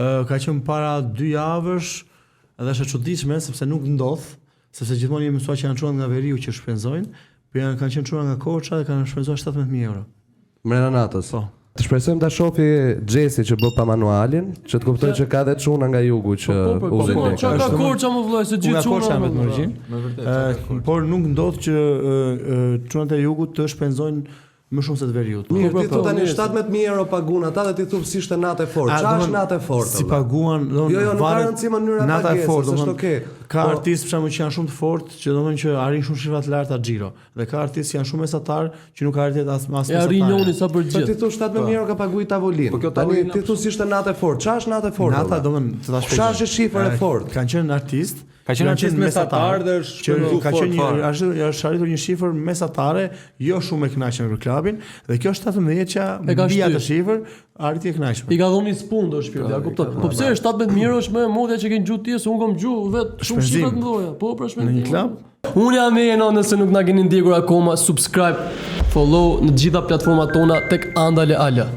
Ka qenë para 2 javësh, edhe është e çuditshme sepse nuk ndodh, sepse gjithmonë jemi mësuar që janë çuar nga veriu që shpenzojnë, por kanë qenë çuar nga Korça dhe kanë shpenzuar 17.000 euro. Mrena natës. Po. Të shpresojmë ta shohë Xhesi që bë pa manualin, që të kuptojë që ka dhe çuna nga jugu që uzojnë tek. Çka ka Korça më vëllai se gjithë çuna çuna me origjinë. Por nuk ndodh që çunat e jugut të shpenzojnë më shumë se të veriut. Mirë, ti thua tani 17.000 euro paguan ata dhe ti thua si ishte natë e fortë. Çfarë është natë e fortë? Si paguan, Jo, nuk ka rëndësi mënyra nata e fortë, është okay. Ka artistë për shembull që janë shumë të fortë, që domethënë që arrin shumë shifra të larta xhiro. Dhe ka artistë që janë shumë mesatar që nuk arrin as mesatar. Ja arrin njëri sa për gjithë. Ti thua 17.000 euro ka paguaj tavolinë. Po tani ti thua si ishte natë e fortë. Çfarë është natë e fortë? Nata domethënë të ta shpjegoj. Çfarë është shifra e fortë? Kanë qenë artistë, ka qenë artist mesatar dhe ka qenë është arritur një shifër mesatare, jo shumë e kënaqshme për klubin, dhe kjo 17-qa mbi atë shifër arritje e kënaqshme. I ka dhënë spundo shpirti, a kupton? Po pse 17.000 euro është më e modha që kanë gjuhë ti, se unë kam gjuhë vet shumë shifra të mëdha. Po për shpendim. Në një klub. Unë jam Eno, nëse nuk na keni ndjekur akoma, subscribe, follow në të gjitha platformat tona tek Andale Ala.